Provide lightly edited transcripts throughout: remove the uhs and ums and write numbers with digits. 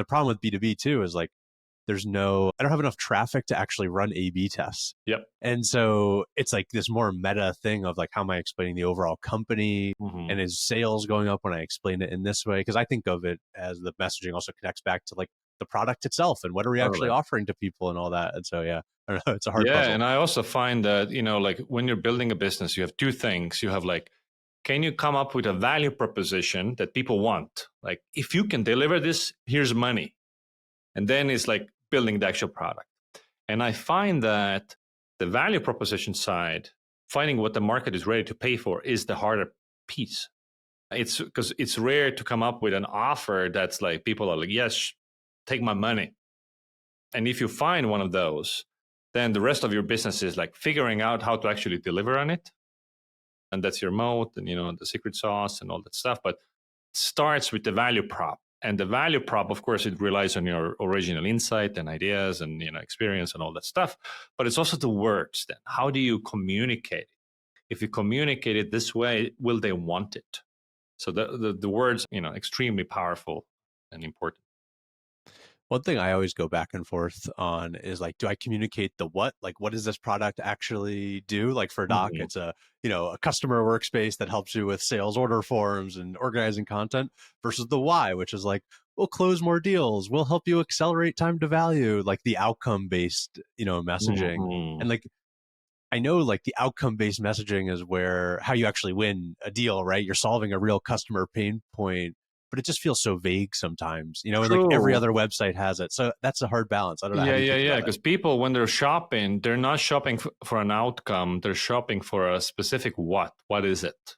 the problem with B2B too is like, I don't have enough traffic to actually run A/B tests. Yep. And so it's like this more meta thing of like, how am I explaining the overall company? Mm-hmm. And is sales going up when I explain it in this way? Because I think of it as the messaging also connects back to like the product itself and what are we actually offering to people and all that. And so, yeah, I don't know, it's a hard puzzle. And I also find that, like when you're building a business, you have two things. You have like, can you come up with a value proposition that people want? Like, if you can deliver this, here's money. And then it's like building the actual product. And I find that the value proposition side, finding what the market is ready to pay for, is the harder piece. It's because it's rare to come up with an offer that's like, people are like, yes, take my money. And if you find one of those, then the rest of your business is like figuring out how to actually deliver on it. And that's your moat and, the secret sauce and all that stuff. But it starts with the value prop. And the value prop, of course, it relies on your original insight and ideas and, experience and all that stuff. But it's also the words then. How do you communicate it? If you communicate it this way, will they want it? So the words, extremely powerful and important. One thing I always go back and forth on is like, do I communicate the what? Like, what does this product actually do? Like for Doc, it's a customer workspace that helps you with sales order forms and organizing content, versus the why, which is like, we'll close more deals. We'll help you accelerate time to value, like the outcome based, messaging. And like, I know like the outcome based messaging is where how you actually win a deal, right? You're solving a real customer pain point, but it just feels so vague sometimes, and like every other website has it. So that's a hard balance. I don't know. Yeah. Because people, when they're shopping, they're not shopping for an outcome. They're shopping for a specific what. What is it?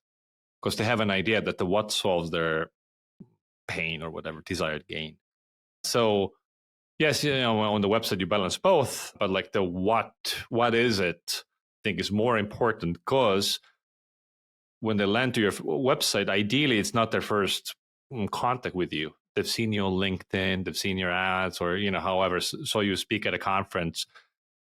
Because they have an idea that the what solves their pain or whatever desired gain. So yes, on the website you balance both, but like the what is it, I think is more important, because when they land to your website, ideally it's not their first contact with you. They've seen you on LinkedIn, they've seen your ads, or however, saw you speak at a conference.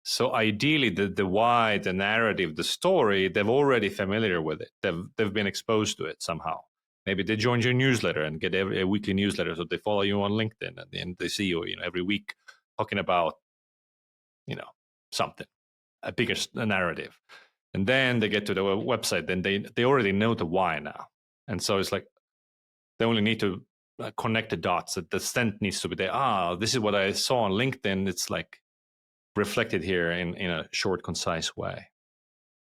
So ideally, the why, the narrative, the story, they're already familiar with it. They've been exposed to it somehow. Maybe they joined your newsletter and get a weekly newsletter, so they follow you on LinkedIn, and then they see you, every week talking about, something, a bigger narrative. And then they get to the website, then they already know the why now. And so it's like, they only need to connect the dots. That the stent needs to be there. This is what I saw on LinkedIn. It's like reflected here in a short, concise way.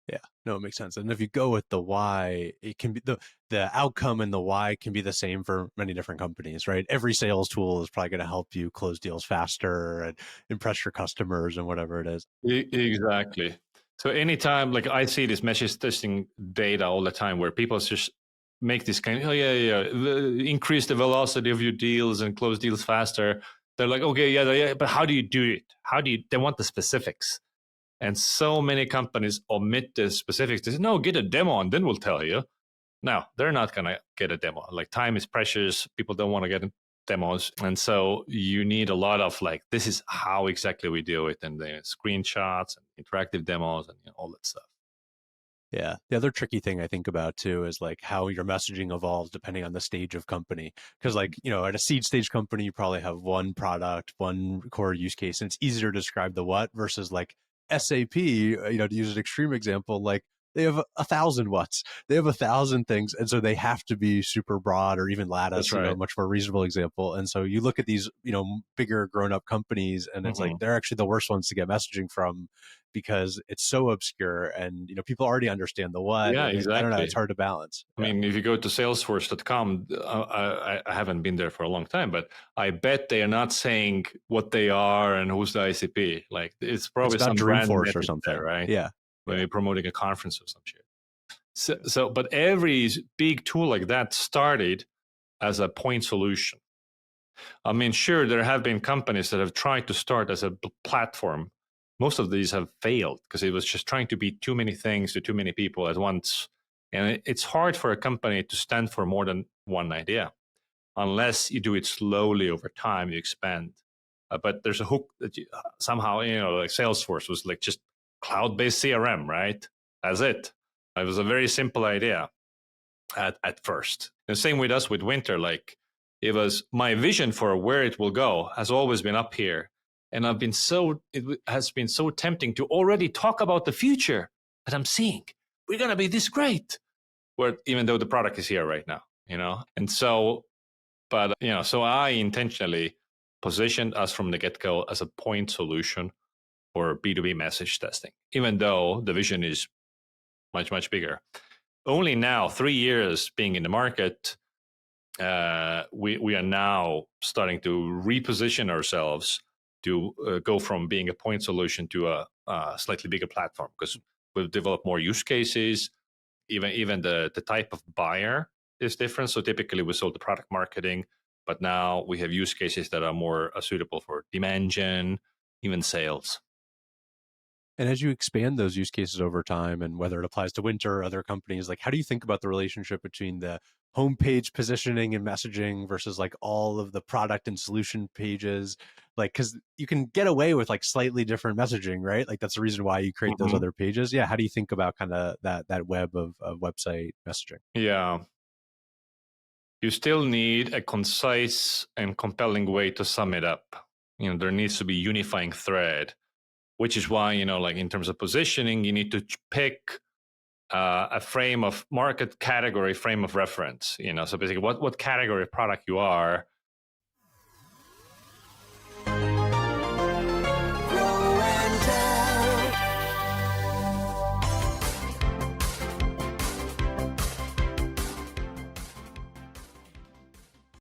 Yeah, no, it makes sense. And if you go with the why, it can be the outcome, and the why can be the same for many different companies, right? Every sales tool is probably going to help you close deals faster and impress your customers and whatever it is. Exactly. So anytime, like I see this message testing data all the time, where people just make this kind of, increase the velocity of your deals and close deals faster. They're like, okay, but how do you do it? They want the specifics. And so many companies omit the specifics. They say, no, get a demo and then we'll tell you. No, they're not going to get a demo. Like, time is precious. People don't want to get demos. And so you need a lot of like, this is how exactly we do it. And the screenshots and interactive demos and all that stuff. Yeah. The other tricky thing I think about too is like how your messaging evolves depending on the stage of company. Because like, at a seed stage company, you probably have one product, one core use case, and it's easier to describe the what, versus like SAP, to use an extreme example, like they have 1,000 what's, they have 1,000 things. And so they have to be super broad, or even Lattice, right. A much more reasonable example. And so you look at these, bigger grown up companies, and it's like, they're actually the worst ones to get messaging from, because it's so obscure, and people already understand the what. Yeah, exactly. I don't know, it's hard to balance. I mean, if you go to salesforce.com, I haven't been there for a long time, but I bet they are not saying what they are and who's the ICP. Like, it's probably some Dreamforce or something, there, right? Yeah. When you're promoting a conference or some shit. So, but every big tool like that started as a point solution. I mean, sure, there have been companies that have tried to start as a platform. Most of these have failed because it was just trying to be too many things to too many people at once. And it's hard for a company to stand for more than one idea, unless you do it slowly over time, you expand. But there's a hook that somehow, like Salesforce was like just cloud-based CRM, right? That's it. It was a very simple idea at first. The same with us with Winter, like It was my vision for where it will go has always been up here. And it has been so tempting to already talk about the future that I'm seeing. We're going to be this great. Where even though the product is here right now, And so, but, so I intentionally positioned us from the get go as a point solution for B2B message testing, even though the vision is much, much bigger. Only now, 3 years being in the market, we are now starting to reposition ourselves to go from being a point solution to a slightly bigger platform, because we've developed more use cases. Even the type of buyer is different. So typically we sold the product marketing, but now we have use cases that are more suitable for demand gen, even sales. And as you expand those use cases over time, and whether it applies to Winter or other companies, like how do you think about the relationship between the homepage positioning and messaging versus like all of the product and solution pages? Like, because you can get away with like slightly different messaging, right? Like that's the reason why you create those Mm-hmm. other pages. Yeah. How do you think about kind of that web of website messaging? Yeah. You still need a concise and compelling way to sum it up. There needs to be unifying thread, which is why, like in terms of positioning, you need to pick a frame of market category, frame of reference. So basically what category of product you are,